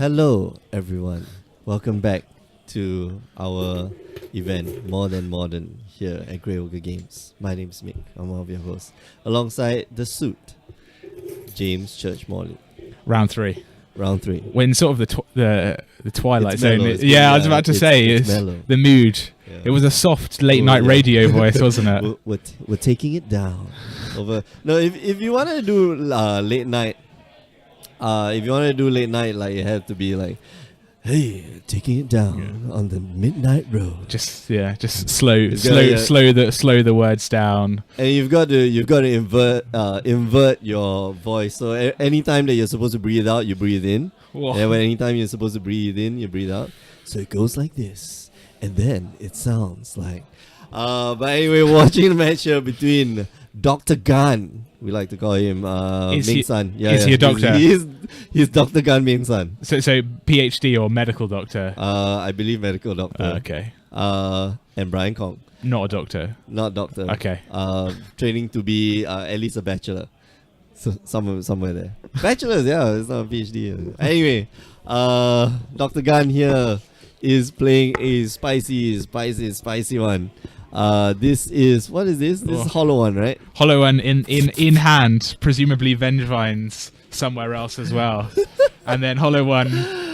Hello, everyone. Welcome back to our event, More Than Modern, here at Grey Ogre Games. My name's Mick. I'm one of your hosts. Alongside the suit, James Church Morley. Round 3. Round 3. When sort of the twilight It's zone. mellow, I was about to say it's it's mellow. the mood. Yeah. It was a soft late night yeah. radio voice, wasn't it? We're taking it down. No, if you want to do late night, if you want to do late night, like it had to be like, hey, taking it down on the midnight road. Just slow the words down. And you've got to invert your voice. So anytime that you're supposed to breathe out, you breathe in. Whoa. And anytime you're supposed to breathe in, you breathe out. So it goes like this, and then it sounds like. But anyway, watching the match here between Dr. Gun, we like to call him Ming San. Yeah, is he a doctor? He's Dr. Gun Ming San. So PhD or medical doctor? I believe medical doctor. Okay. And Brian Kong. Not a doctor. Not doctor. Okay. Training to be at least a bachelor. So somewhere there. Bachelors, yeah, it's not a PhD. Anyway, Dr. Gun here is playing a spicy one. This is, what is this? This is Hollow One, right? Hollow One in hand, presumably Vengevines somewhere else as well. And then Hollow One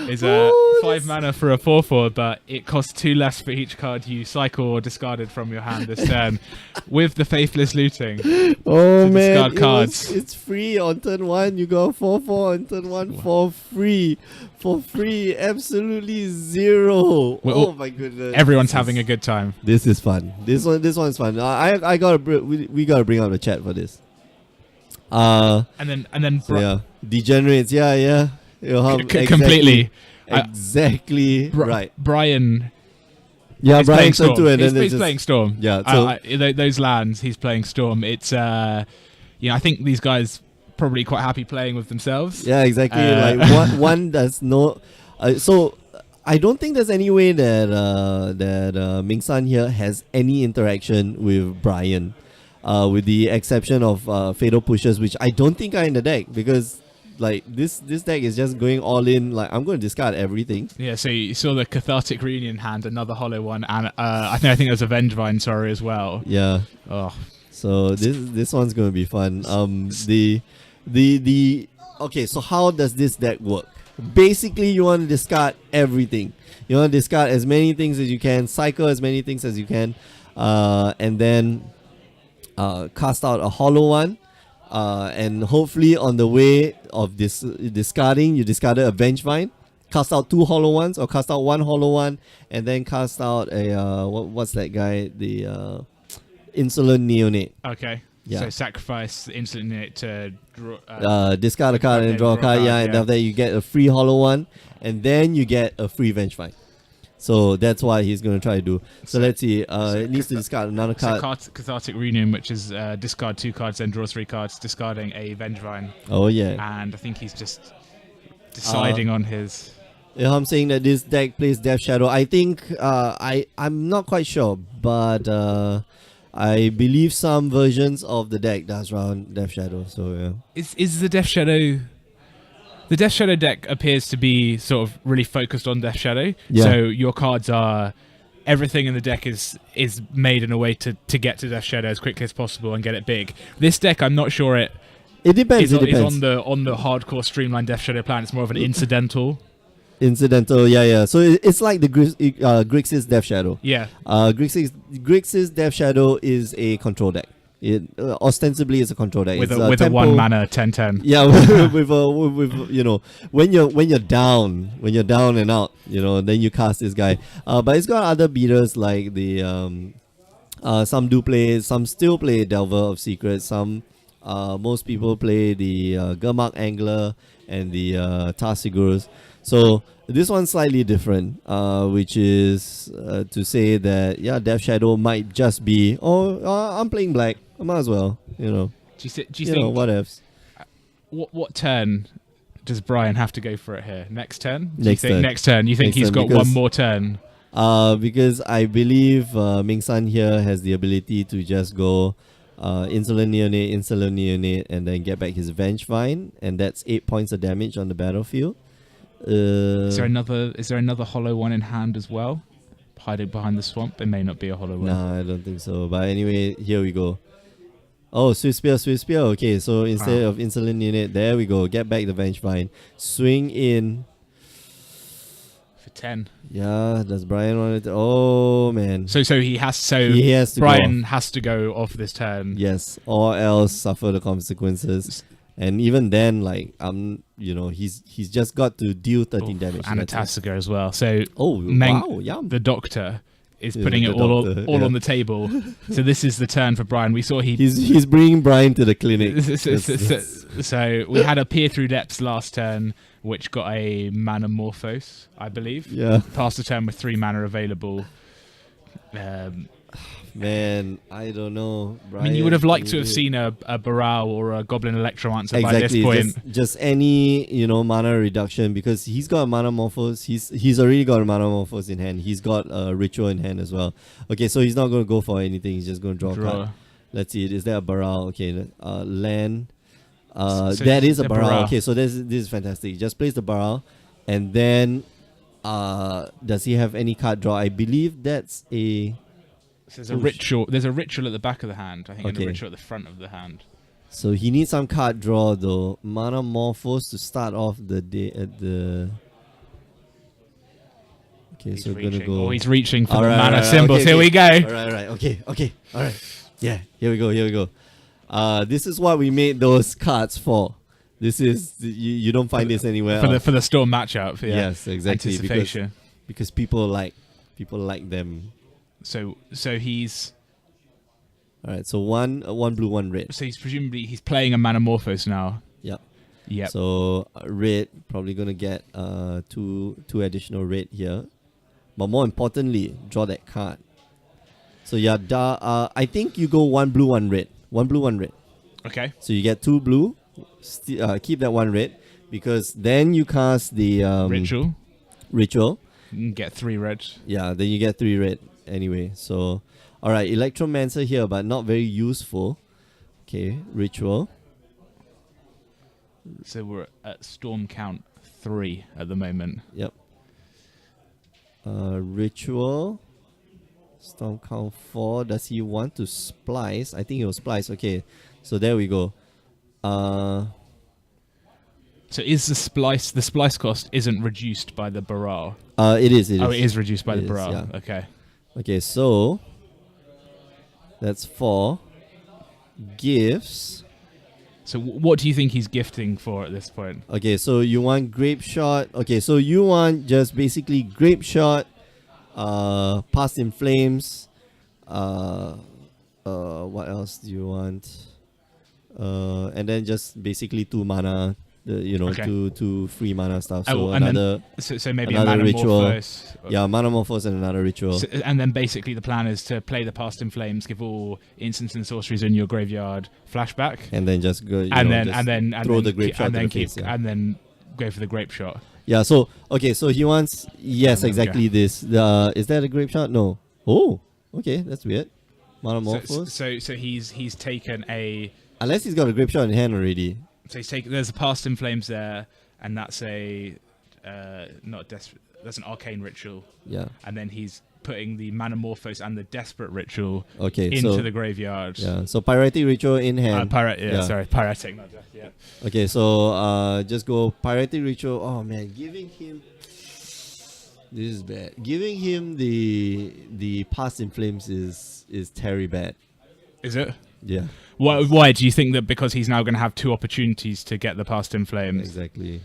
is a 5 mana for a 4/4, but it costs 2 less for each card you cycle or discarded from your hand this turn, with the Faithless Looting. Oh man, discard cards. It's free on turn 1. You got 4/4 on turn 1 for free. For free, absolutely zero. Oh my goodness. Everyone's having a good time. This is fun. This one's fun. I gotta we gotta bring out the chat for this. And then degenerates. Yeah. Completely. Exactly right. Brian. Yeah, Brian Storm. Too, and he's playing Storm. Yeah. So those lands, he's playing Storm. It's I think these guys probably quite happy playing with themselves. Yeah, exactly. Like one does not. So I don't think there's any way that Ming San here has any interaction with Brian, with the exception of Fatal Pushes, which I don't think are in the deck because. Like this deck is just going all in. Like I'm going to discard everything. Yeah. So you saw the Cathartic Reunion hand, another Hollow One, and I think there's a Vengevine, sorry, as well. Yeah. Oh. So this one's going to be fun. Okay. So how does this deck work? Basically, you want to discard everything. You want to discard as many things as you can, cycle as many things as you can, and then cast out a Hollow One. And hopefully on the way of this discarding, you discarded a Vengevine, cast out 2 Hollow Ones, or cast out 1 Hollow One, and then cast out a what's that guy? The Insolent Neonate. Okay. Yeah. So sacrifice the Insolent Neonate to draw. Discard a card and draw a card. Yeah, and after that you get a free Hollow One, and then you get a free Vengevine. So that's why he's going to try to do. So let's see. It needs to discard another card. So Cathartic Reunion, which is discard 2 cards, then draw 3 cards, discarding a Vengevine. Oh, yeah. And I think he's just deciding on his... Yeah, I'm saying that this deck plays Death Shadow. I think, I'm not quite sure, but I believe some versions of the deck does run Death Shadow. So, yeah. Is the Death Shadow... The Death Shadow deck appears to be sort of really focused on Death Shadow. Yeah. So your cards are... Everything in the deck is made in a way to get to Death Shadow as quickly as possible and get it big. This deck, I'm not sure it depends. is on the hardcore streamlined Death Shadow plan. It's more of an incidental. Yeah. So it's like the Grixis Death Shadow. Yeah. Grixis Death Shadow is a control deck. It ostensibly is a control deck With a 1 mana 10/10. Yeah, with when you're down and out, then you cast this guy. But it's got other beaters like the some still play Delver of Secrets. Some most people play the Gurmag Angler and the Tarsigurus. So this one's slightly different, which is to say that Death Shadow might just be I'm playing black. I might as well, Do you think what ifs? What turn does Brian have to go for it here? Next turn? Next turn. You think he's got one more turn? Because I believe Ming San here has the ability to just go Insolent Neonate, and then get back his Vengevine, and that's 8 points of damage on the battlefield. Is there another hollow one in hand as well? Hiding behind the swamp? It may not be a hollow one. Nah, I don't think so. But anyway, here we go. Oh, Swift Spear. Okay, so instead of Insolent Unit, there we go. Get back the Vengevine. Swing in. For 10. Yeah, does Brian want it? Oh, man. So he has to Brian has to go off this turn. Yes, or else suffer the consequences. And even then, like, he's just got to deal 13 damage. And a Tasigur as well. So wow, yeah. The Doctor is putting it all on the table. So this is the turn for Brian. We saw he's bringing Brian to the clinic. So we had a Peer Through Depths last turn, which got a Mana Morphos, I believe. Yeah. Passed the turn with 3 mana available. Man, I don't know. Brian, I mean, you would have liked to have seen a Baral or a Goblin Electromancer by this point. Just any, mana reduction, because he's got a Mana Morphos. He's already got a Mana Morphos in hand. He's got a Ritual in hand as well. Okay, so he's not going to go for anything. He's just going to draw a card. Let's see. Is there a Baral? Okay, land. So that is a Baral. Okay, so this is fantastic. Just place the Baral, and then does he have any card draw? I believe that's a... So there's a ritual. There's a ritual at the back of the hand, I think, and a ritual at the front of the hand. So he needs some card draw though. Mana Morphos to start off the day at the. Okay, He's so we're reaching. gonna go. Oh, he's reaching for the mana symbols. Here we go. All right. Okay. All right. Yeah. Here we go. This is what we made those cards for. This is you don't find this anywhere else. For the Storm matchup. Yeah. Yes, exactly. Anticipation. Because people like them. So he's... Alright, so one blue, one red. So he's playing a Mana Morphos now. Yep. So red, probably going to get two additional red here. But more importantly, draw that card. So yeah, I think you go 1 blue, 1 red. 1 blue, 1 red. Okay. So you get 2 blue, keep that 1 red, because then you cast the... Ritual. You can get 3 red. Yeah, then you get 3 red. Anyway, so alright, Electromancer here, but not very useful. Okay, Ritual. So we're at Storm count 3 at the moment. Yep. Ritual. Storm count 4. Does he want to splice? I think he'll splice. Okay, so there we go. So is the splice cost isn't reduced by the Baral? It is. It is reduced by the Baral. Yeah. Okay. Okay, so that's 4 gifts. So what do you think he's gifting for at this point? Okay, so you want Grape Shot. Okay, so you want just basically Grape Shot, Past in Flames. What else do you want? And then just basically 2 mana. Two free mana stuff. So so maybe another a Mana ritual. Morphos. Yeah, Mana Morphos and another ritual. So, and then basically the plan is to play the Past in Flames, give all instants and sorceries in your graveyard flashback, and then just go. And then throw the grape shot and then go for the grape shot. Yeah. So okay. So he wants exactly this. Is that a grape shot? No. Oh. Okay. That's weird. Mana Morphos. So he's taken a. Unless he's got a grape shot in hand already. So there's a Past in Flames there, and that's that's an Arcane Ritual. Yeah. And then he's putting the Mana Morphos and the Desperate Ritual into the graveyard. Yeah. So Pyretic Ritual in hand. Pyretic, not just, yeah. Okay, so just go Pyretic Ritual. Oh man, giving him... This is bad. Giving him the Past in Flames is terribly bad. Is it? Yeah. Why do you think that? Because he's now going to have 2 opportunities to get the Past in Flames. Exactly.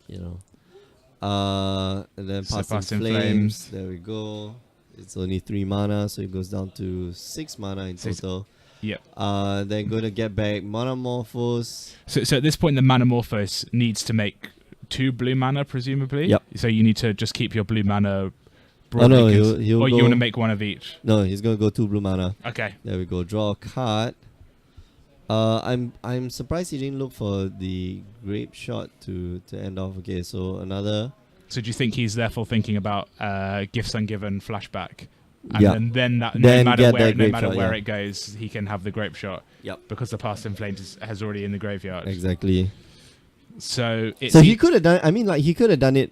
And then Past in Flames. There we go. It's only 3 mana, so it goes down to 6 mana in total. Yep. Then going to get back Mana Morphos. So at this point, the Mana Morphos needs to make 2 blue mana, presumably. Yep. So you need to just keep your blue mana. Oh no, he'll or go, you want to make 1 of each? No, he's gonna go 2 blue mana. Okay. There we go. Draw a card. I'm surprised he didn't look for the grape shot to end off. Okay, so another. So do you think he's therefore thinking about gifts ungiven flashback? And yeah. then no matter where it goes, he can have the grape shot. Yep. Because the Past in Flames has already in the graveyard. Exactly. So it's So he could have done. I mean, like he could have done it.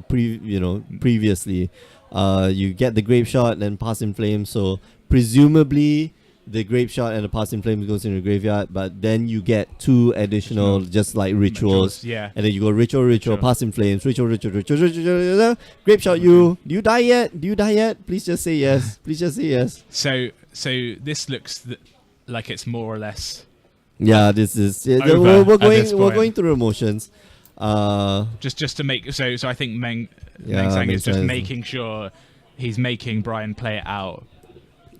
Previously, you get the grape shot, then pass in flames. So presumably, the grape shot and the pass in flames goes into the graveyard. But then you get 2 additional, just like rituals. Yeah. And then you go ritual, pass in flames, ritual, grape shot. Do you die yet? Do you die yet? Please just say yes. Please just say yes. So this looks like it's more or less. Yeah, this is. Over we're at this going. We're point. going through emotions. Just to make so I think Meng Yeah, Sang makes is just sense. making sure he's making Brian play it out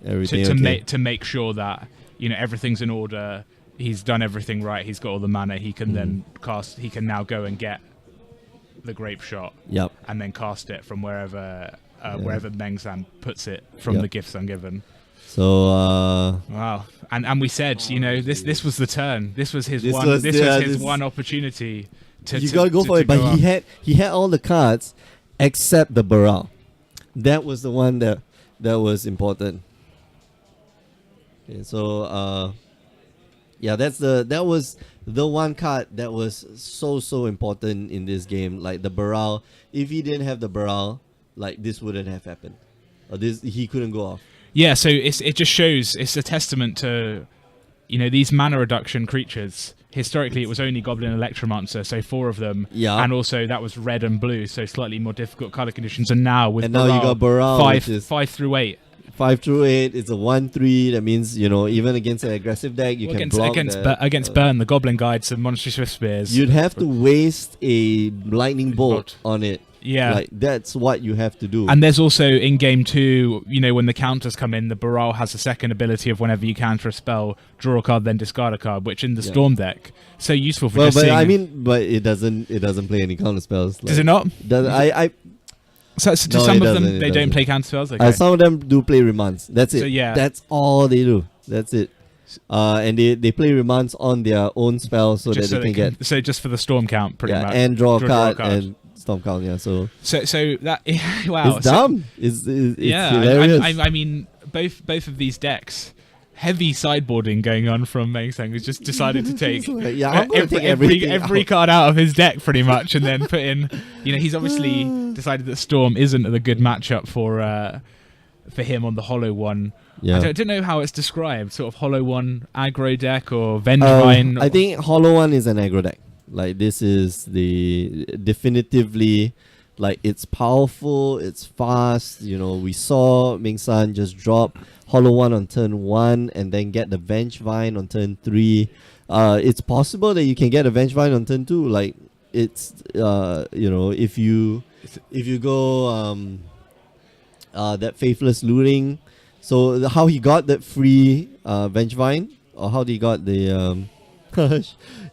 Everything to okay. make sure that everything's in order. He's done everything right. He's got all the mana. He can then cast. He can now go and get the grape shot Yep. and then cast it from wherever Meng Sang puts it from Yep. the gifts ungiven. So Wow, and we said this was the turn. This was his This one. was- This yeah, was his this- one opportunity. you gotta go for it. But he had all the cards except the Baral. That was the one that was important. Okay, so that was the one card that was so important in this game. Like the Baral. If he didn't have the Baral, like this wouldn't have happened. Or he couldn't go off. Yeah, so it just shows, it's a testament to, these mana reduction creatures. Historically, it was only Goblin Electromancer, so 4 of them. Yeah. And also that was red and blue, so slightly more difficult color conditions. And now with Now you got Baral, 5 which is 5 through 8. 5 through 8. It's a 1/3. That means even against an aggressive deck, you can block Against Burn, the Goblin Guides and Monstrous Swift Spears. You'd have to waste a lightning bolt Bolt. on it. Yeah. Like that's what you have to do. And there's also in game 2, when the counters come in, the Baral has a second ability of whenever you counter a spell, draw a card, then discard a card, which in the Yeah. Storm deck, so useful for well, just but seeing. but it doesn't play any counter spells. Does it not? I So to No, some it of them, doesn't, it they don't doesn't. play counter spells. Okay. some of them do play remands. That's it. So, yeah. That's all they do. That's it. And they play remands on their own spells so just that they can get so just for the storm count, pretty much. and draw a Draw card a card. and storm count. Yeah, so So that wow, it's so- dumb. It's yeah, hilarious. I mean, both of these decks, heavy sideboarding going on from Meng Sang, who's just decided to take Yeah, I'm gonna take everything every out. card out of his deck pretty much, and then put in. He's obviously decided that Storm isn't a good matchup for him on the Hollow One. Yeah. I don't know how it's described, sort of Hollow One aggro deck or Vengevine. I think Hollow One is an aggro deck. Like this is the definitively, like it's powerful, it's fast. We saw Ming San just drop Hollow One on turn 1 and then get the Vengevine on turn 3. It's possible that you can get a Vengevine on turn 2. Like it's if you go that Faithless Looting. So how he got that free Vengevine, or how he got the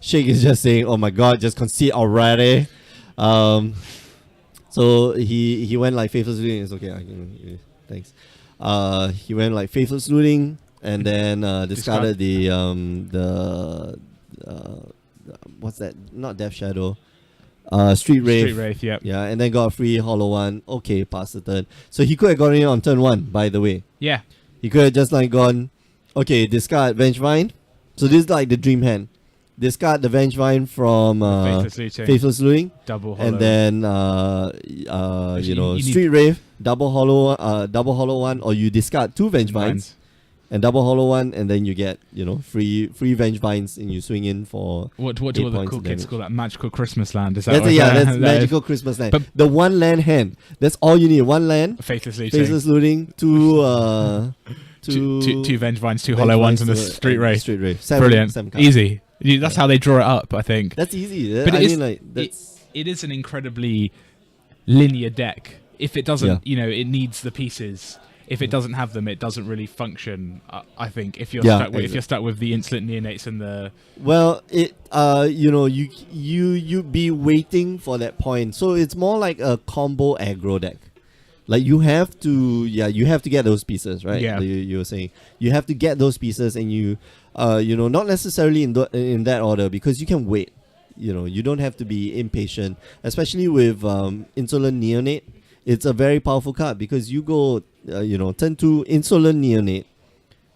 Shake is just saying, "Oh my God, just concede already." So he went like Faithless Looting. It's okay. Thanks. He went like Faithless Looting and then discarded the what's that? Not Death Shadow. Street Wraith. Street Wraith, yep. Yeah, and then got a free Hollow One. Okay, pass the turn. So he could have gotten it on turn 1, by the way. Yeah. He could have just like gone, okay, discard Vengevine. So this is like the dream hand. Discard the Vengevine from Faithless Looting. Faithless Looting. Double Hollow. And then you need- Street Wraith, double hollow one, or you discard 2 Vengevines and double hollow one, and then you get free Vengevines, and you swing in for What do 8 all the points cool of kids damage. call that? Magical Christmas Land. Is that That's what that's that is? magical Christmas land. But- The 1 land hand. That's all you need. 1 land, Faithless Looting. Faceless Looting, 2 Two Vengevines, 2 Hollow Ones, and the Street Wraith. Street Wraith. Brilliant. 7 cards. Easy. That's how they draw it up, I think. That's easy. But I it is- mean, like that's It is an incredibly linear deck. If it doesn't, Yeah. it needs the pieces. If it doesn't have them, it doesn't really function. I think if you're Yeah, stuck with, if exactly. you're stuck with the Insolent Neonates and the well, it you be waiting for that point. So it's more like a combo aggro deck. Like you have to get those pieces, right? Yeah. Like you were saying you have to get those pieces, and not necessarily in that order, because you can wait. You don't have to be impatient, especially with Insolent Neonate. It's a very powerful card because you go, turn 2 Insolent Neonate,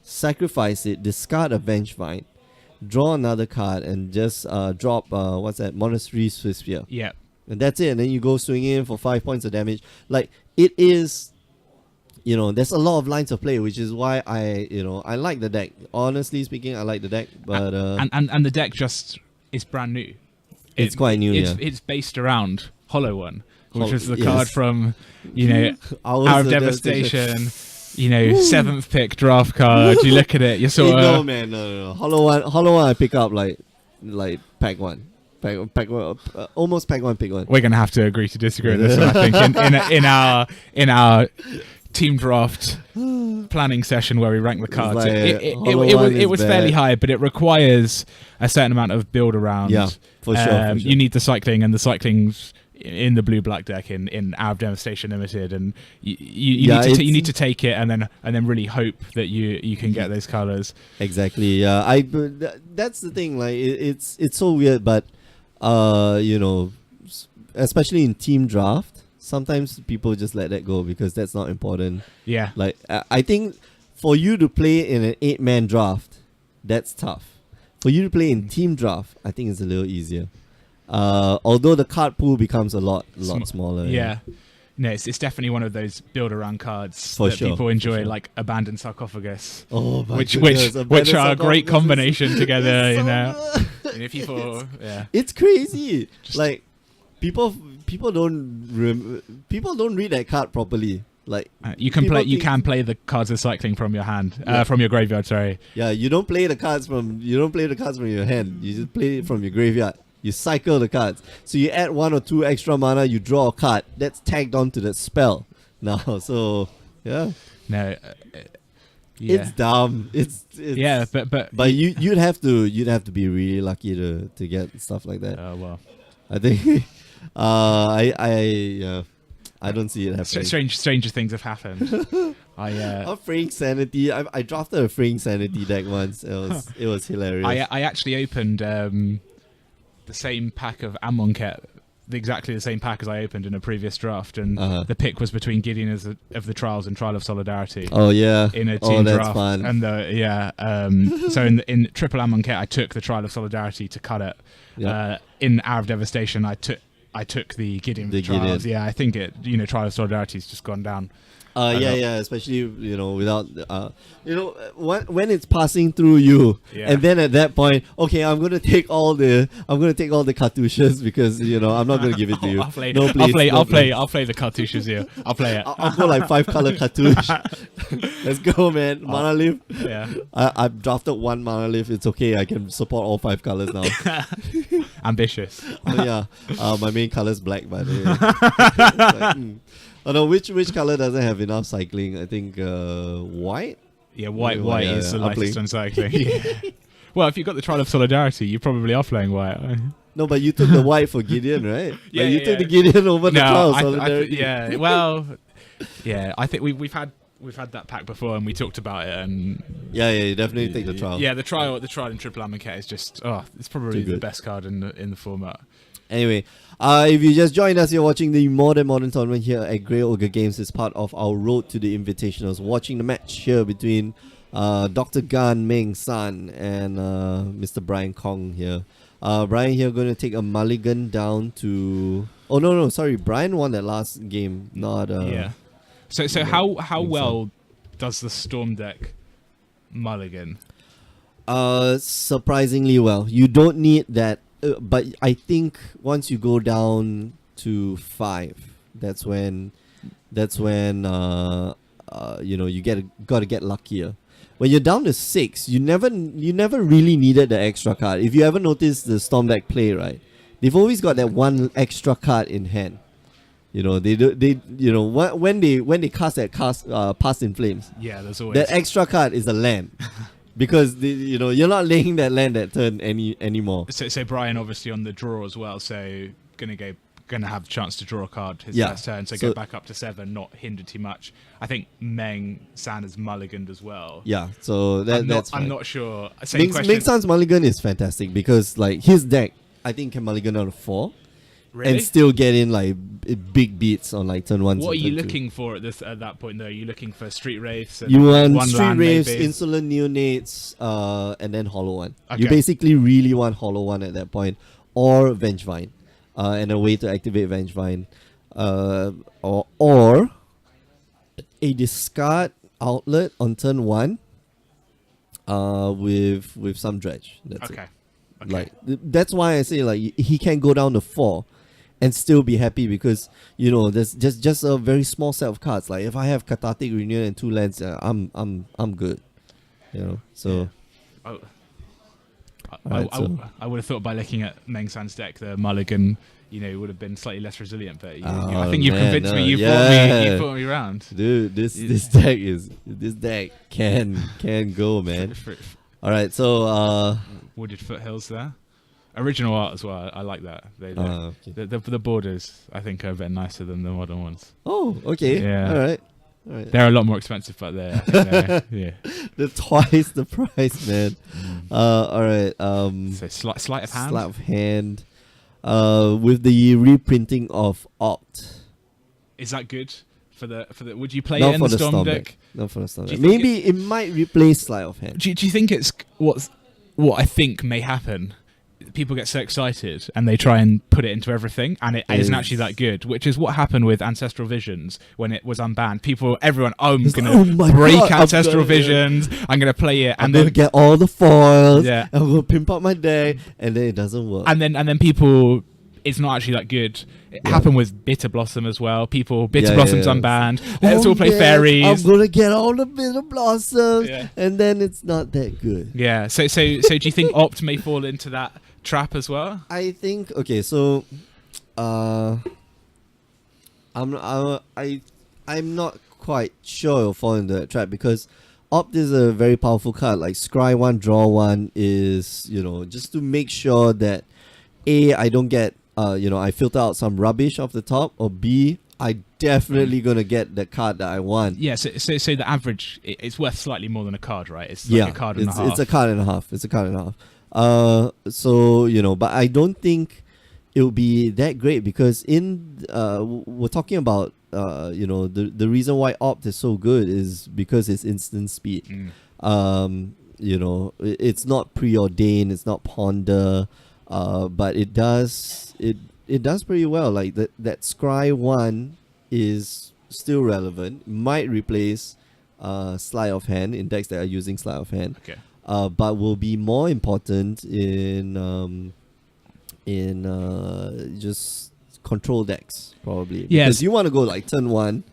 sacrifice it, discard a Vengevine, draw another card, and just drop what's that? Monastery Swiss Spear. Yeah. And that's it. And then you go swing in for 5 points of damage. Like, it is, there's a lot of lines of play, which is why I like the deck. Honestly speaking, I like the deck. But and the deck just is brand new. It's quite new, It's based around Hollow One, which is the yes. card from, Hours Hour of of Devastation. 7th pick draft card. You look at it, you're sort of... No, man, no. Hollow One I pick up like pack one. Pack one, almost pack one, pick one. We're going to have to agree to disagree on this one, I think, in our team draft planning session where we rank the cards. Like, it was fairly high, but it requires a certain amount of build around. Yeah, for sure. You need the cycling, and the cycling's in the blue-black deck in Hour of Devastation Limited, and you need to take it and then really hope that you can get those colors. Exactly. Yeah, that's the thing. Like, it's so weird, but especially in team draft, sometimes people just let that go because that's not important. Yeah. Like, I think for you to play in an 8-man draft, that's tough. For you to play in team draft, I think it's a little easier. Although the card pool becomes a lot smaller. Yeah. No, it's definitely one of those build around cards For that sure, people enjoy, for sure. like Abandoned Sarcophagus. Oh my which goodness, which are a great combination together, it's people It's crazy. Like, people don't read that card properly. Like, you can play the cards of cycling from your hand, from your graveyard. Sorry. Yeah, you don't play the cards from your hand. You just play it from your graveyard. You cycle the cards. So you add 1 or 2 extra mana, you draw a card. That's tagged onto that spell now. So, yeah. No. It's dumb. It's yeah, but you'd have to be really lucky to get stuff like that. Oh well. I think I don't see it happening. Stranger things have happened. A Fraying Sanity. I drafted a Fraying Sanity deck once. It was hilarious. I actually opened the same pack of Amonkhet, exactly the same pack as I opened in a previous draft, and the pick was between Gideon of the Trials and Trial of Solidarity. Oh yeah, in a team that's draft. Fun. And so in triple Amonkhet, I took the Trial of Solidarity to cut it. Yep. In Hour of Devastation, I took the Gideon of the Trials. Yeah, I think Trial of Solidarity has just gone down. Especially without when it's passing through you, and then at that point, okay, I'm gonna take all the cartouches because I'm not gonna give it to you. I'll play the cartouches here. I'll play it. I'll go like 5 color cartouche. Let's go, man. Mana Leaf. Yeah. I've drafted 1 Mana Leaf. It's okay. I can support all 5 colors now. Ambitious. My main color is black, by the way. Oh no, which color doesn't have enough cycling? I think white. Yeah, white is the lightest on cycling. Well, if you got the Trial of Solidarity, you probably are playing white. No, but you took the white for Gideon, right? You took the Gideon over the Trial of Solidarity. I think we've had that pack before, and we talked about it. And you definitely take the Trial. Yeah, the trial in Triple Amonkhet is just it's probably the best card in the format. Anyway, if you just joined us, you're watching the Modern Tournament here at Grey Ogre Games. It's part of our Road to the Invitationals. Watching the match here between Dr. Gan Meng San and Mr. Brian Kong here. Brian here going to take a mulligan down to... Oh, no, sorry. Brian won that last game, not... So how well does the Storm deck mulligan? Surprisingly well. You don't need that. But I think once you go down to 5, that's when you got to get luckier. When you're down to 6, you never really needed the extra card. If you ever noticed the Storm deck play, right, they've always got that 1 extra card in hand. When they cast Past in Flames. Yeah, there's always that extra card is a land. Because you're not laying that land that turn anymore. So Brian obviously on the draw as well. So gonna have a chance to draw a card his first turn. So go back up to 7, not hindered too much. I think Meng San is mulliganed as well. Yeah, so that's fine. I'm not sure. Meng San's mulligan is fantastic because like his deck, I think can mulligan out of 4. Really? and still get in like big beats on like turn 1. What are you turn two. looking for at that point though? Are you looking for street wraiths? And You want one street land, wraiths, maybe? insolent neonates, and then hollow one. Okay. You basically really want hollow one at that point, or Vengevine, and a way to activate Vengevine, or a discard outlet on turn 1, with some dredge. That's Okay. it. Okay. Like that's why I say like he can go down to 4 and still be happy, because there's just a very small set of cards. Like if I have Cathartic Renewal and 2 lands, I'm good. So Oh. Alright, I would have thought by looking at Meng San's deck, the Mulligan, would have been slightly less resilient. But I think you've convinced me. You fought me around. dude, this deck can go, man. All right, so Wooded Foothills there. Original art as well. I like that. okay. The borders, I think, are a bit nicer than the modern ones. Oh, okay. Yeah. All right. They're a lot more expensive, but yeah. They're twice the price, man. All right. So sleight of hand. Sleight of hand. With the reprinting of Opt. Is that good for the? Would you play Not it in for the the Storm deck? Not for the Storm Do deck. you think Maybe it might replace Sleight of Hand. Do you think it's what I think may happen? People get so excited and they try and put it into everything, and it isn't actually that good, which is what happened with Ancestral Visions when it was unbanned. Everyone, I'm It's going like, oh my to break God, Ancestral I'm gonna- Visions, I'm going to play it, I'm and gonna then get all the foils. Yeah. I'm gonna pimp up my deck, and then it doesn't work. and then people, it's not actually that good. It Yeah. happened with Bitter Blossom as well. Bitter Yeah, Blossom's yeah. unbanned. Let's all play yes, fairies. I'm gonna get all the Bitter Blossoms, Yeah. and then it's not that good. Yeah. So do you think Opt may fall into that trap as well? I think okay, so I'm not quite sure it'll fall into that trap, because Opt is a very powerful card. Like scry 1, draw 1 is, just to make sure that I don't get I filter out some rubbish off the top, or B, I definitely gonna get the card that I want. Yeah. So the average, it's worth slightly more than a card, right? It's like a card and a half. It's a card and a half. It's a card and a half. So but I don't think it will be that great, because we're talking about the reason why Opt is so good is because it's instant speed. It's not preordained, it's not ponder, but it does pretty well. Like that scry 1 is still relevant, might replace sleight of hand in decks that are using sleight of hand. Okay. But will be more important in just control decks, probably. Yes. Because you want to go like turn one,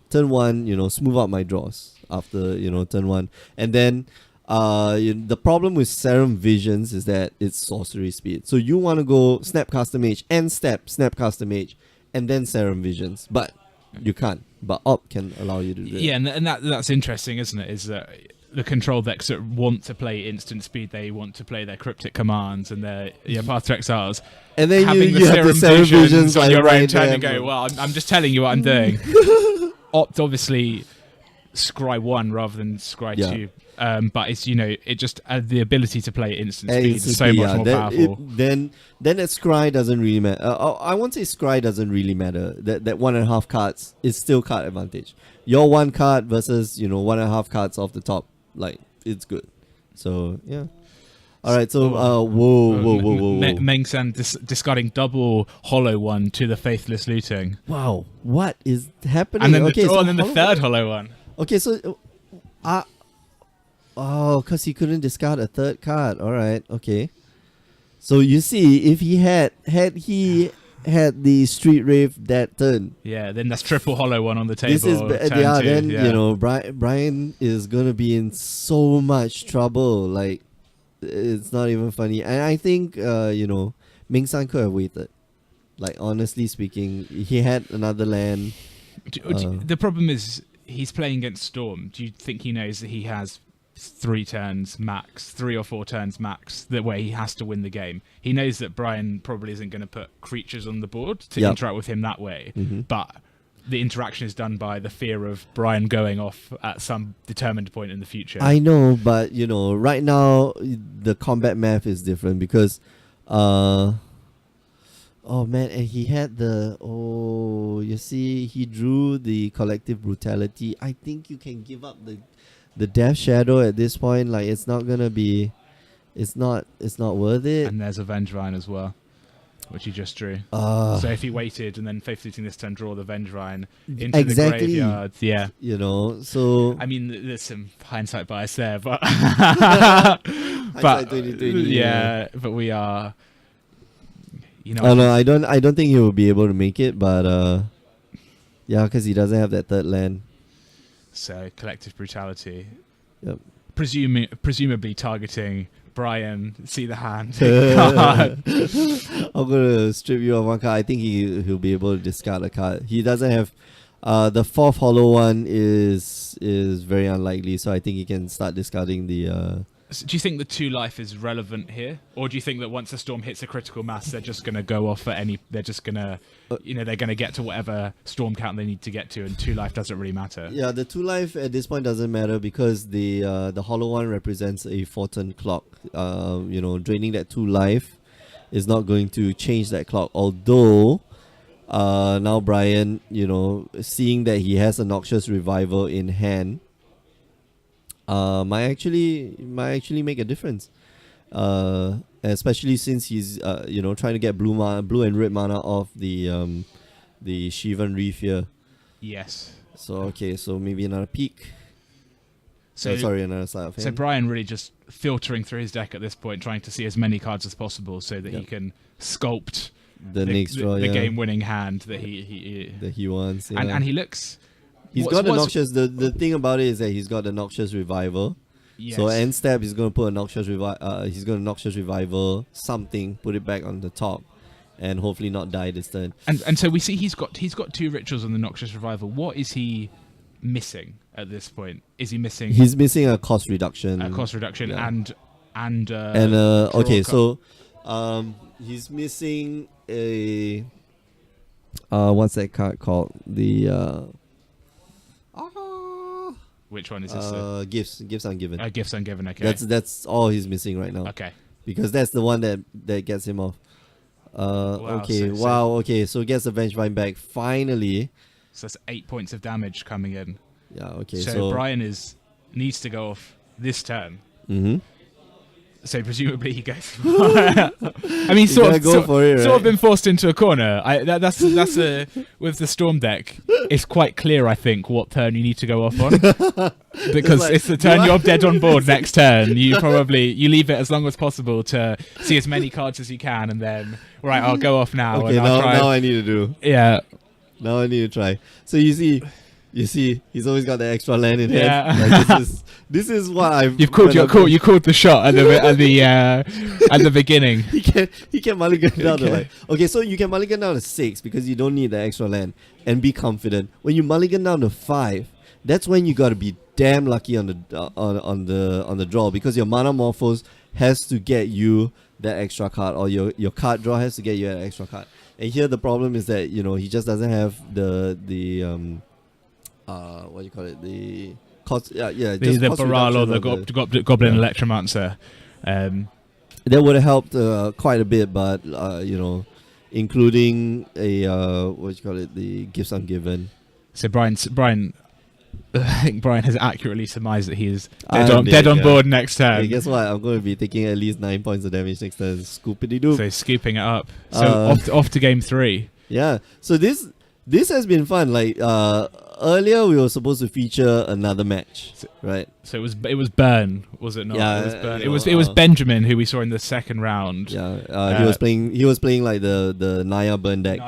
smooth out my draws after turn 1, and then the problem with Serum Visions is that it's sorcery speed. So you want to go Snapcaster Mage and Snapcaster Mage, and then Serum Visions, but you can't. But Opt can allow you to do that. Yeah, and that's interesting, isn't it? Is that the control decks that want to play instant speed, they want to play their cryptic commands and their Path to Exiles. And then Having you have the Serum Visions on like your own right turn there. and go, well, I'm just telling you what I'm doing. Opt obviously scry 1 rather than scry Yeah. 2. But it's it just the ability to play instant And speed it's is so much more then powerful. Then that scry doesn't really matter. I won't say scry doesn't really matter. That 1.5 cards is still card advantage. Your 1 card versus 1.5 cards off the top, like it's good. So yeah. All right. So whoa. Meng San discarding double hollow 1 to the Faithless Looting, Wow, what is happening? and then okay, the so and then the third hollow 1. Okay, so because he couldn't discard a third card. All right, okay. So you see, if he had the Street Wraith that turn, Yeah, then that's triple hollow 1 on the table. this is turn 2, then yeah. Brian is gonna be in so much trouble. Like it's not even funny. And I think Ming San could have waited. Like honestly speaking, he had another land. The problem is he's playing against Storm. Do you think he knows that he has 3 turns max, 3 or 4 turns max, that way he has to win the game? He knows that Brian probably isn't going to put creatures on the board to Yep. interact with him that way, Mhm. but the interaction is done by the fear of Brian going off at some determined point in the future. I know, but right now the combat math is different because Oh man, and he had you see, he drew the collective brutality. I think you can give up the Death Shadow at this point. Like it's not worth it. And there's a Vengevine as well, which he just drew. So if he waited and then Faith Fleeting this turn draw the Vengevine into exactly. the graveyard, yeah. You know, so I mean, there's some hindsight bias there, but hindsight 2020, yeah, but we are, you know. Oh no, I don't think he will be able to make it, but yeah, because he doesn't have that third land. So collective brutality. Yep. Presumably targeting Brian. See the hand. I'm gonna strip you of one card. I think he'll be able to discard a card. He doesn't have the fourth hollow one is very unlikely, so I think he can start discarding the So do you think the 2 life is relevant here, or do you think that once the storm hits a critical mass, they're just going to go off at any? They're just going to, they're going to get to whatever storm count they need to get to, and 2 life doesn't really matter. Yeah, the 2 life at this point doesn't matter because the hollow one represents a 4-turn clock. Draining that 2 life is not going to change that clock. Although, now Brian, seeing that he has a Noxious Revival in hand, might actually make a difference, especially since he's trying to get blue and red mana off the Shivan Reef here. Yes. So maybe another peak. Another side of hand. So Brian really just filtering through his deck at this point, trying to see as many cards as possible so that he can sculpt the next draw, the game-winning hand that he wants. Yeah. And he looks. He's got the Noxious. The thing about it is that he's got the Noxious Revival. Yes. So end step, he's gonna put a Noxious he's gonna Noxious Revival something, put it back on the top, and hopefully not die this turn. And so we see he's got 2 rituals on the Noxious Revival. What is he missing at this point? Is he missing? He's missing a cost reduction. Yeah. and okay, so he's missing a what's that card called? The which one is this? Gifts Ungiven. Gifts Ungiven. Okay. That's all he's missing right now. Okay. Because that's the one that gets him off. Wow, Okay. So gets the Vengevine back finally. So that's 8 points of damage coming in. Yeah. Okay. So Brian needs to go off this turn. Mm-hmm. So presumably he goes. I mean, sort of been forced into a corner. That's with the Storm deck. It's quite clear, I think, what turn you need to go off on, because it's the turn you're dead on board. Next turn, you leave it as long as possible to see as many cards as you can, and then I'll go off now. Okay, and I'll try. Now I need to do. Yeah. Now I need to try. So you see, he's always got the extra land in hand. Yeah. Like, this is what I've. You called the shot at the beginning. He can mulligan down to okay, so you can mulligan down to 6 because you don't need the extra land, and be confident. When you mulligan down to 5, that's when you got to be damn lucky on the draw, because your Mana Morphos has to get you that extra card, or your card draw has to get you an extra card. And here the problem is that he just doesn't have the what do you call it, the cost, the Baral or the Goblin Electromancer. That would have helped quite a bit, but including a what do you call it, the Gifts Ungiven. So Brian I think Brian has accurately surmised that he is dead on board next turn. Hey, guess what? I'm going to be taking at least 9 points of damage next turn. Scoopity-doop. So scooping it up. So off to game 3. Yeah. So this has been fun. Like earlier, we were supposed to feature another match, right? So it was Burn, was it not? Yeah, it was Burn. It was Benjamin, who we saw in the second round. Yeah. He was playing like the Naya Burn deck.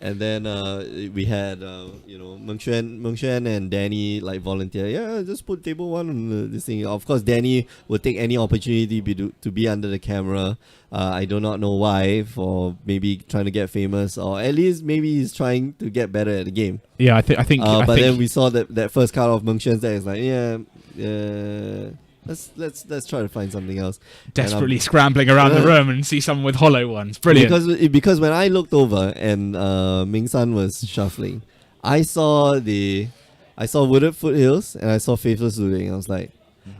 And then we had Mengxuan and Danny like volunteer. Yeah, just put table 1 on this thing. Of course, Danny would take any opportunity to be under the camera. I do not know why, for maybe trying to get famous, or at least maybe he's trying to get better at the game. Yeah, I think. But then we saw that first card of Mengxuan's deck is like, let's try to find something else. Desperately scrambling around the room and see someone with hollow ones. Brilliant. Because when I looked over and Ming San was shuffling, I saw Wooded Foothills and I saw Faithless Looting. I was like,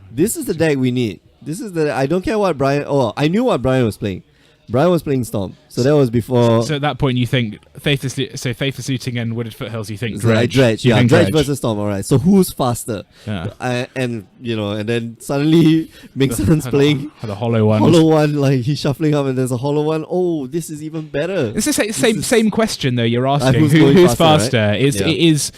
this is the deck we need. I don't care what Brian. Oh, I knew what Brian was playing. Brian was playing Storm, so that was before. So at that point, you think Faithless Looting and Wooded Foothills. You think So like Dredge? Dredge, Dredge versus Storm. All right. So who's faster? Yeah. And and then suddenly Mingsan's playing the Hollow One. Hollow One, like he's shuffling up, and there's a Hollow One. Oh, this is even better. It's the same question though. You're asking who's who's faster, faster? right? It is.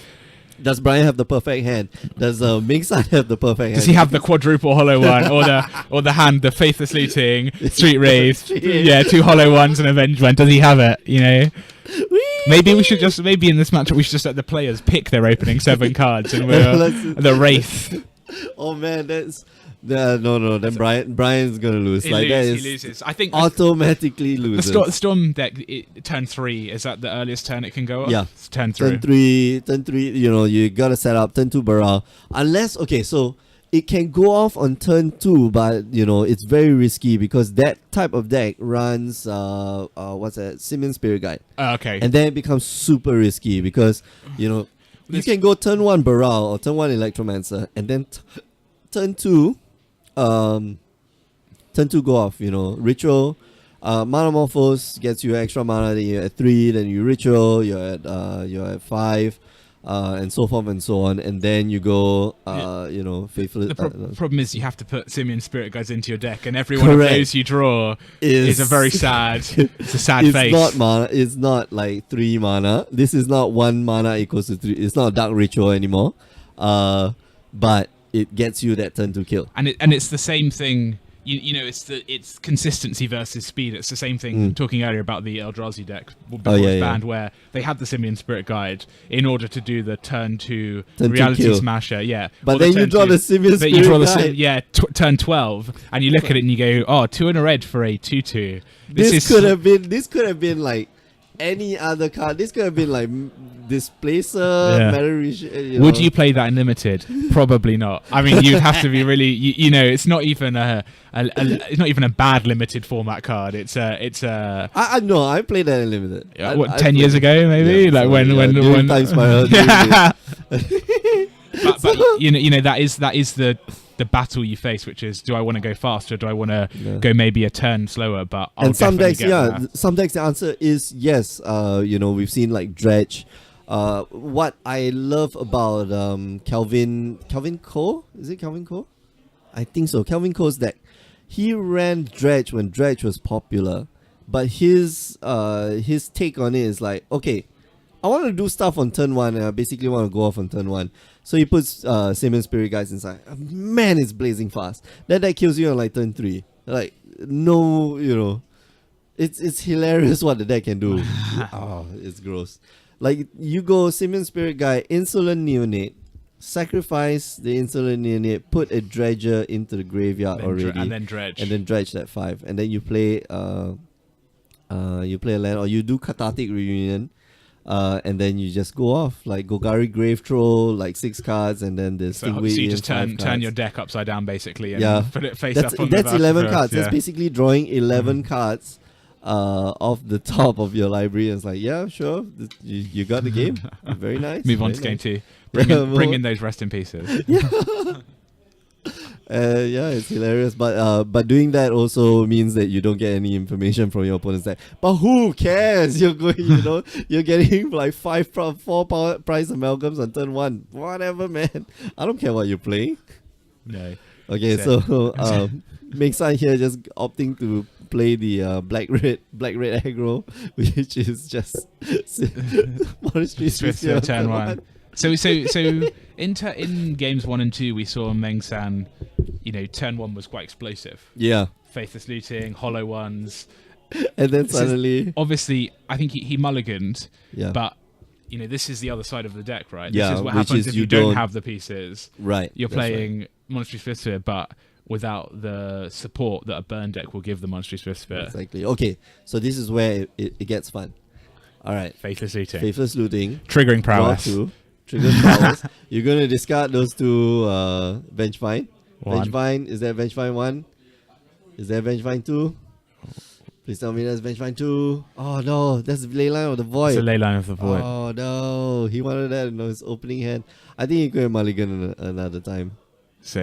Does Brian have the perfect hand? Does Mingsan have the perfect hand? Does he have the quadruple Hollow One, or the hand, the Faithless Looting, Street Wraith? Yeah, 2 Hollow Ones and Avenge One. Does he have it? You know. Maybe in this matchup we should just let the players pick their opening 7 cards, and we're the Wraith. Oh man, that's no. Then Brian's gonna lose. He loses. I think automatically loses. The Storm deck, turn 3 is that the earliest turn it can go up? Yeah, it's turn 3. Turn 3. You gotta set up turn 2 Baral. Unless so it can go off on turn 2, but it's very risky because that type of deck runs what's that? Simian Spirit Guide. Okay. And then it becomes super risky because you can go turn 1 Baral or turn 1 Electromancer, and then turn 2 go off, Ritual, Manamorphose gets you extra mana, then you're at 3, then you Ritual, you're at 5, and so forth and so on, and then you go, Faithless. The problem is you have to put Simian Spirit Guides into your deck, and every one of those you draw is a very sad, it's a sad face. It's not mana, it's not like 3 mana, this is not 1 mana equals to 3, it's not a Dark Ritual anymore, but it gets you that turn 2 kill. And it's the same thing, it's consistency versus speed. It's the same thing talking earlier about the Eldrazi deck before it's banned, where they had the Simian Spirit Guide in order to do the turn 2 Reality Smasher, But then you draw the Simian Spirit Guide. Turn 12, and you look at it and you go, oh, 2 and a red for a 2/2. This could have been like any other card. This could have been like Displacer, Would you play that in limited? Probably not. I mean, you'd have to be really. It's not even it's not even a bad limited format card. It's a. I know. I played that in limited. 10 years ago, maybe? Yeah, when Time Spiral. but that is the battle you face, which is, do I want to go faster? Do I want to go maybe a turn slower? But some decks, the answer is yes. We've seen like Dredge. What I love about Kelvin Ko, is it Kelvin Ko? I think so. Kelvin Ko's deck. He ran Dredge when Dredge was popular, but his take on it is like, okay, I want to do stuff on turn 1, and I basically want to go off on turn 1. So he puts Simian Spirit Guides inside. Man, it's blazing fast. That kills you on like turn 3. Like, no, it's hilarious what the deck can do. It's gross. Like, you go Simian Spirit Guide, Insolent Neonate, sacrifice the Insolent Neonate, put a Dredger into the graveyard already. And then Dredge. And then Dredge that 5. And then you play a land, or you do Cathartic Reunion. And then you just go off like Golgari Grave Troll, like 6 cards, and then the Stingway. So you just turn your deck upside down basically, and put it face up on the That's 11 cards. Yeah. That's basically drawing 11 cards off the top of your library. And it's like, yeah, sure, you got the game. Very nice. Move on to game 2. Bring in those rest in pieces. It's hilarious, but doing that also means that you don't get any information from your opponent's deck. But who cares? You're going, you're getting like 4 prize amalgams on turn 1. Whatever, man. I don't care what you're playing. No. Okay, so Mingsan here just opting to play the black red aggro, which is just Monastery Swiftspear turn 1. So in games 1 and 2, we saw Mingsan, turn 1 was quite explosive. Yeah. Faithless Looting, Hollow Ones. And then suddenly... Obviously, I think he mulliganed, but, this is the other side of the deck, right? This is what happens if you don't have the pieces. Right. You're playing Monastery Swiftspear, but without the support that a burn deck will give the Monastery Swiftspear. Exactly. Okay, so this is where it gets fun. All right. Faithless Looting. Triggering Triggering prowess. Prowess. You're going to discard those 2 Vengevine. Vengevine, is that Vengevine 1? Is that Vengevine 2? Please tell me that's Vengevine 2. Oh no, that's Leyline of the Void. It's a Leyline of the Void. Oh no, he wanted that in his opening hand. I think he could have mulligan another time. So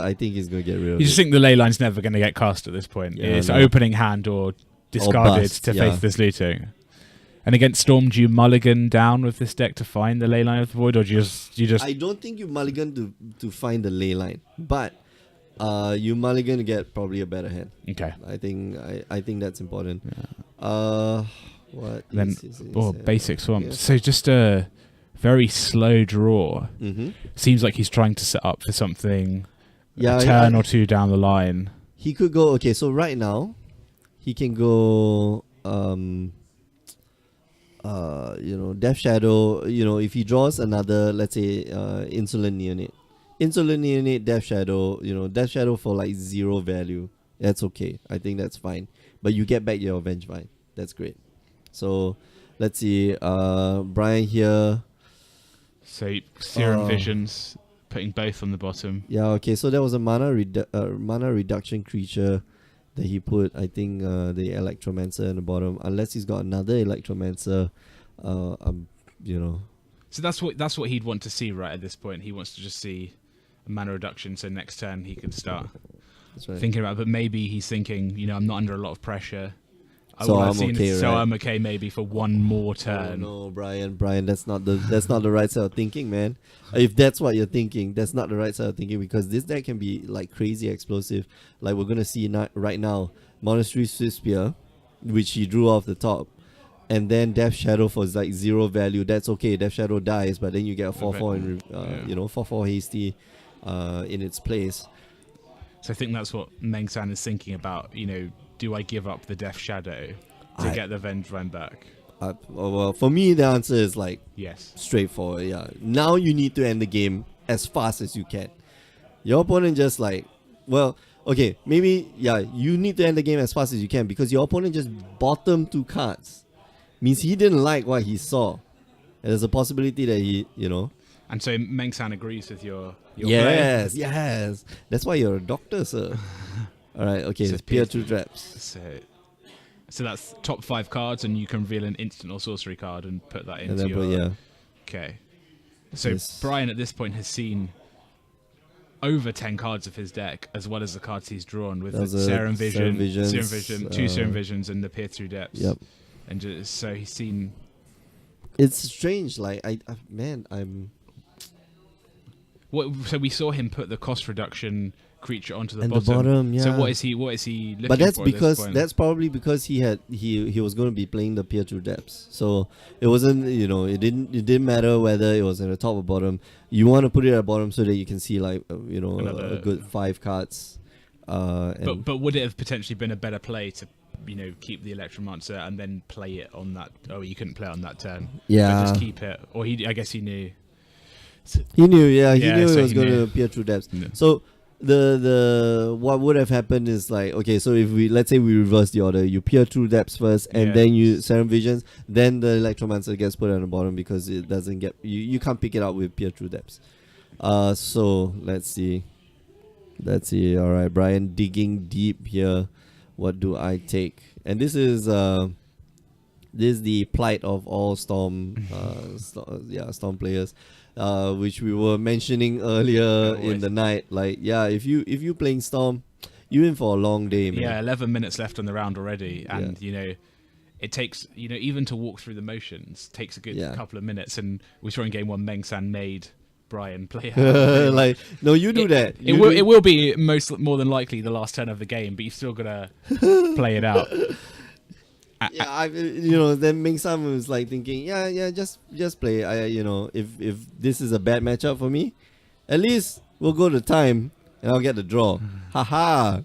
I think he's going to get rid of it. You just think the Leyline's never going to get cast at this point. It's opening hand or discarded bust, to yeah. face this looting. And against Storm, do you mulligan down with this deck to find the ley line of the void, or do you just I don't think you mulligan to find the ley line, but you mulligan to get probably a better hand. okay? I think that's important. Yeah. What Then is his basic swamp. Yeah. So just a very slow draw. Mm-hmm. Seems like he's trying to set up for something Yeah, a turn or two down the line. he could go. Okay, so right now, he can go. Death Shadow. If he draws another, let's say, Insolent Neonate, Death Shadow. Death Shadow for like 0 value. That's okay. I think that's fine. But you get back your Vengevine. That's great. So let's see. Brian here. So Serum Visions, putting both on the bottom. Yeah. Okay. So there was a mana reduction creature that he put. I think the Electromancer in the bottom. Unless he's got another Electromancer. So that's what he'd want to see right at this point. He wants to just see a mana reduction, so next turn he can start That's right. thinking about it. But maybe he's thinking, I'm not under a lot of pressure. So All I've I'm seen okay, is, so right? I'm okay maybe for one more Oh turn. no, Brian, that's not the right side of thinking, man. If that's what you're thinking, that's not the right side of thinking, because this deck can be like crazy explosive, like we're gonna see right now. Monastery Swiftspear, which he drew off the top, and then Death Shadow for like 0 value. That's okay. Death Shadow dies, but then you get a 4/4 and 4/4 hasty, in its place. So I think that's what Meng San is thinking about. Do I give up the Death Shadow to get the Vengevine back? Well, for me, the answer is like Yes. straightforward. Yeah. Now you need to end the game as fast as you can. Your opponent just like, well, okay, maybe you need to end the game as fast as you can, because your opponent just bottomed 2 cards. Means he didn't like what he saw. And there's a possibility that he, And so Meng San agrees with your yes, yes. That's why you're a doctor, sir. All right. Okay. So So peer it's 2 traps. So that's top 5 cards, and you can reveal an instant or sorcery card and put that And into then your. put, yeah. Okay. So Yes. Brian at this point has seen over 10 cards of his deck, as well as the cards he's drawn with That the was a Serum Vision, Visions, 2 Serum Visions, and the Peer Through Depths. Yep. And so he's seen. It's strange. Like I'm. So we saw him put the cost reduction creature onto the And bottom. the bottom, So yeah. what is he looking But that's for at this because point? that's probably because he was going to be playing the peer through depths. So it wasn't, it didn't matter whether it was at the top or bottom. You want to put it at bottom so that you can see like a good 5 cards. But would it have potentially been a better play to keep the Electromancer and then play it on that? Oh, you couldn't play it on that turn. Yeah. But just keep it, or I guess he knew. He knew, he knew so it was he going knew. to peer through depths. Yeah. So the what would have happened is like, okay, so if let's say we reverse the order, you peer through depths first, and Yeah. then you Serum Visions, then the Electromancer gets put on the bottom because it doesn't get you can't pick it up with peer through depths. So let's see. All right, Brian digging deep here. What do I take? And this is the plight of all Storm Storm players, which we were mentioning earlier in the night. Like, if you playing Storm, you're in for a long day, man. Yeah, 11 minutes left on the round already, and it takes even to walk through the motions takes a good couple of minutes. And we saw in game 1, Meng San made Brian play out. Like, no, you do that. It will be more than likely the last turn of the game, but you still gotta play it out. Then Meng San was like thinking, just play. If this is a bad matchup for me, at least we'll go to time and I'll get the draw. Haha.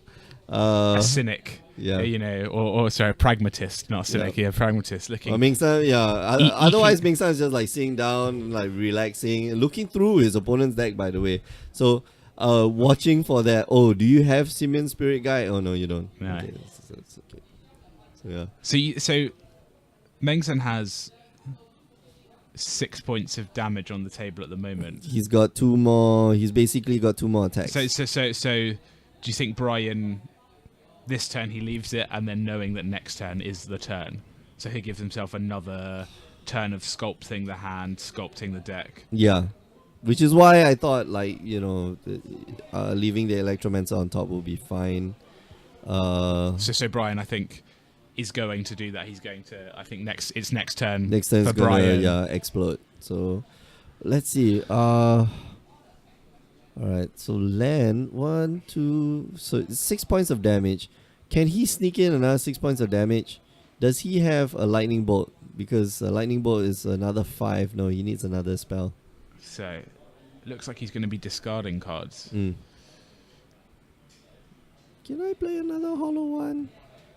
A cynic, Yeah. or sorry, a pragmatist, not a cynic. Yeah, pragmatist. Looking. Meng San, otherwise Meng San is just like sitting down, like relaxing, looking through his opponent's deck, by the way. So, watching for that. Oh, do you have Simian Spirit Guide? Oh no, you don't. No. Okay, that's okay. So yeah. So Meng San has 6 points of damage on the table at the moment. He's got 2 more. He's basically got 2 more attacks. So do you think Brian, this turn he leaves it, and then knowing that next turn is the turn, so he gives himself another turn of sculpting the hand, sculpting the deck? Yeah, which is why I thought leaving the Electromancer on top will be fine. So Brian, I think is going to do that. He's going to. I think it's next turn. Next turn for is gonna Brian. explode. So let's see. Alright, so land 1, 2, so 6 points of damage. Can he sneak in another 6 points of damage? Does he have a lightning bolt? Because a lightning bolt is another 5. No, he needs another spell. So, looks like he's going to be discarding cards. Can I play another hollow one?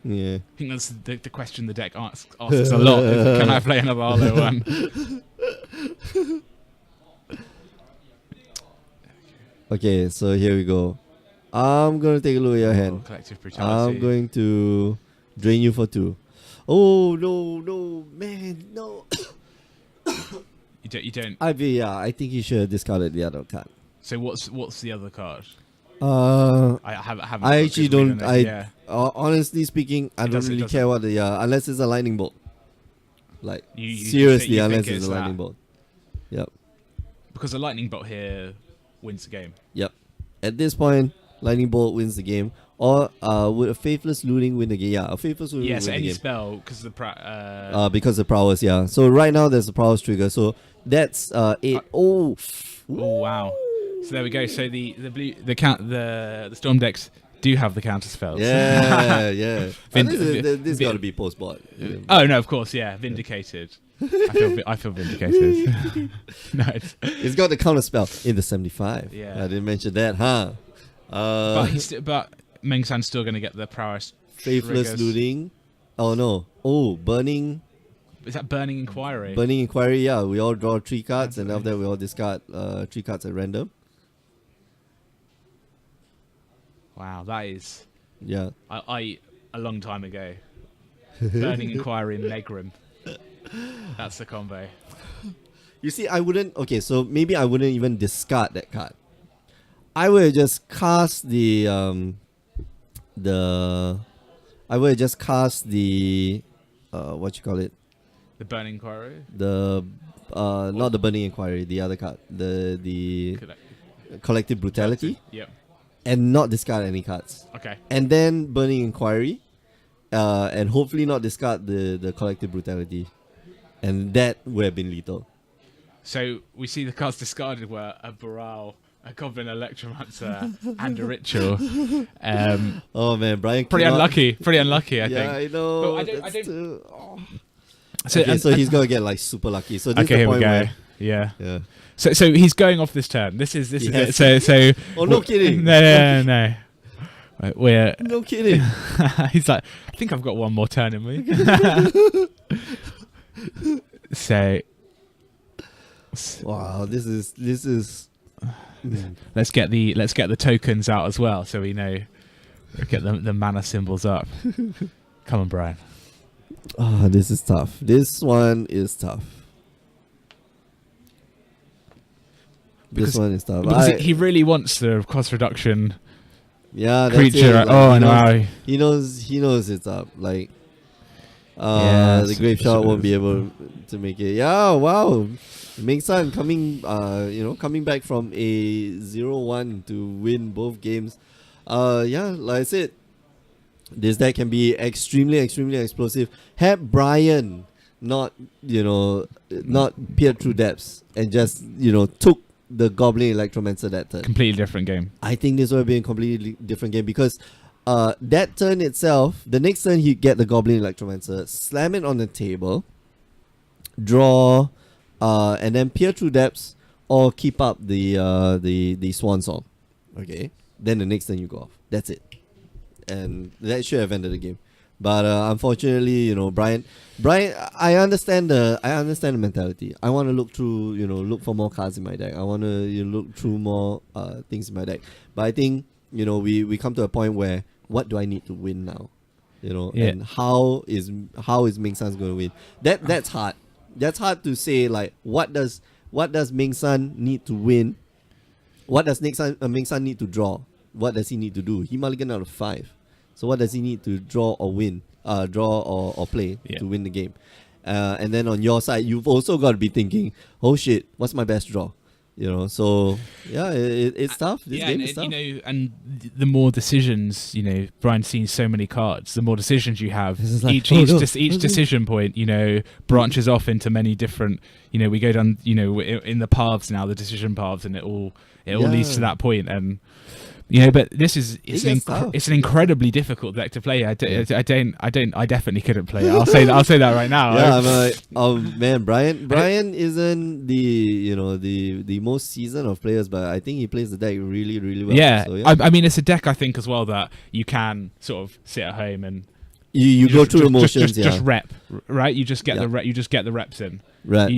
Yeah. I think that's the question the deck asks a lot. Is, can I play another hollow one? Okay, so here we go. I'm going to take a look at your hand. Collective brutality. I'm going to drain you for 2. Oh, no, man, no. You don't. I think you should have discarded the other card. So what's the other card? I haven't. actually don't. Yeah. Honestly speaking, I don't really care what the unless it's a lightning bolt. Like You seriously, think unless it's it's a lightning that? bolt. Yep. Because a lightning bolt here wins the game. Yep. At this point, lightning bolt wins the game. Or would a faithless looting win the game? Yeah, a faithless looting Yes, win the any game. spell because the Because of prowess, yeah. So right now there's a prowess trigger. So that's 8. Oh wow! So there we go. So the storm decks do have the counter spells. Yeah, yeah. This Vin- got to be post bot. Oh no, of course, yeah, vindicated. I feel vindicated. No, It's got the counter spell in the 75. Yeah. I didn't mention that, huh? but Meng San's still going to get the prowess. Faithless triggers. looting. Oh no. Oh, burning Is that burning inquiry? inquiry. Yeah, we all draw 3 cards, and after that we all discard 3 cards at random. Wow, that is. Yeah. I a long time ago. Burning inquiry and Megrim. That's the combo. You see, I wouldn't. Okay, so maybe I wouldn't even discard that card. I would just cast the I would just cast the what you call it, The burning inquiry. the not the burning inquiry, the other card, the Collect- collective brutality, Yep. and not discard any cards, Okay. and then burning inquiry, and hopefully not discard the collective brutality, and that would have been lethal. So we see the cards discarded were a Baral, a Goblin Electromancer, and a Ritual. Oh man, Brian, Pretty cannot- unlucky, I Yeah, think. I know. But I don't- that's too- oh. So, Okay, so he's gonna get like super lucky. So this okay, is the here we point go. where, Yeah. yeah. So he's going off this turn. This is Yes. it. So Oh, no kidding. No. We're No kidding. he's like, I think I've got one more turn in me. So Wow, this is. let's get the tokens out as well, so we know. Get the mana symbols up. Come on, Brian. Ah, this is tough. This one is tough. Because- This one is tough. Because he really wants the cost reduction yeah, that's creature. it. Like, Oh he knows, no! he knows it's up. Like, Yeah, the grave shot won't be able to make it. Yeah, wow. Meng San coming, coming back from a 0-1 to win both games. Yeah, like I said, this deck can be extremely explosive. Had Brian not peered through depths and just took the Goblin Electromancer that turn, Completely different game. I think this would have been a completely different game, because that turn itself, the next turn he'd get the Goblin Electromancer, slam it on the table, draw, and then peer through depths or keep up the Swan Song. Okay, then the next turn you go off. That's it, and that should have ended the game. But unfortunately, Brian, I understand the mentality. I want to look through, look for more cards in my deck. I want to look through more things in my deck. But I think, we come to a point where, what do I need to win now? Yeah. And how is Meng San going to win? That's hard. That's hard to say. Like, what does Meng San need to win? What does Meng San need to draw? What does he need to do? He mulliganed out of 5. So what does he need to draw or win? Draw or play to win the game? And then on your side, you've also got to be thinking, oh shit, what's my best draw? So yeah, it's tough. This game is tough. And the more decisions, Brian's seen so many cards. The more decisions you have, This is like, each oh, no. decision point, branches off into many different. We go down, in the paths now, the decision paths, and it all leads to that point. And but this is it's an incredibly difficult deck to play. I definitely couldn't play it. I'll say that right now. Yeah, I'm like, oh man, Brian isn't the most seasoned of players, but I think he plays the deck really, really well. Yeah, so, I mean, it's a deck I think as well that you can sort of sit at home and you go through emotions. Just rep, right? You just get the reps in. Right,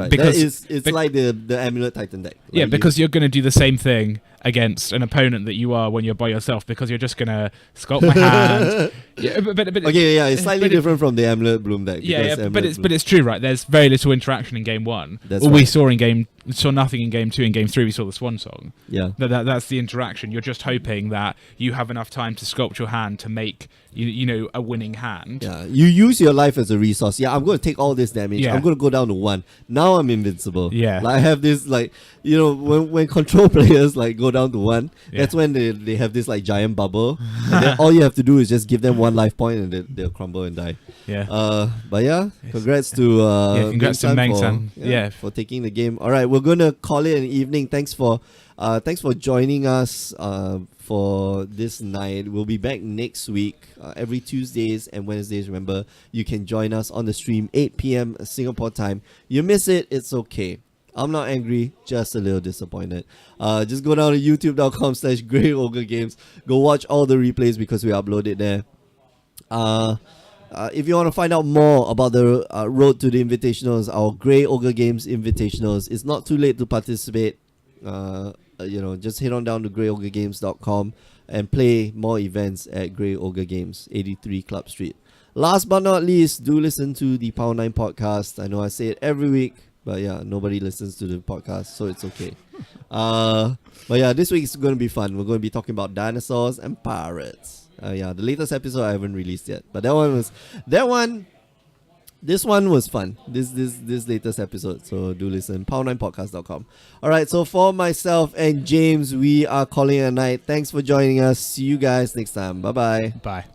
Because it's like the Amulet Titan deck. Yeah, because you're going to do the same thing against an opponent that you are when you're by yourself, because you're just going to sculpt my hand. It's slightly different from the Amulet Bloom deck. But it's true, right? There's very little interaction in game one. We saw nothing in game two. In game three, we saw the Swan Song. Yeah, that's the interaction. You're just hoping that you have enough time to sculpt your hand to make a winning hand. Yeah, you use your life as a resource. Yeah, I'm going to take all this damage. Yeah. I'm going to go down to 1. Now I'm invincible. Yeah, I have this when control players go down to 1, that's when they have this giant bubble, and then all you have to do is just give them 1 life point and they'll crumble and die. Yeah. But yeah, congrats to Meng-san for taking the game. All right, we're gonna call it an evening. Thanks for joining us for this night. We'll be back next week, every Tuesdays and Wednesdays. Remember, you can join us on the stream 8 p.m. Singapore time. You miss it, it's okay. I'm not angry, just a little disappointed. Just go down to youtube.com/Grey Ogre Games. Go watch all the replays because we upload it there. If you want to find out more about the road to the Invitationals, our Grey Ogre Games Invitationals, it's not too late to participate. Just head on down to greyogregames.com and play more events at Grey Ogre Games, 83 Club Street. Last but not least, do listen to the Power 9 podcast. I know I say it every week, but yeah, nobody listens to the podcast, so it's okay. But yeah, this week is going to be fun. We're going to be talking about dinosaurs and pirates. The latest episode I haven't released yet, but this one was fun. This latest episode, so do listen. Power9podcast.com. All right, so for myself and James, we are calling it a night. Thanks for joining us. See you guys next time. Bye-bye. Bye.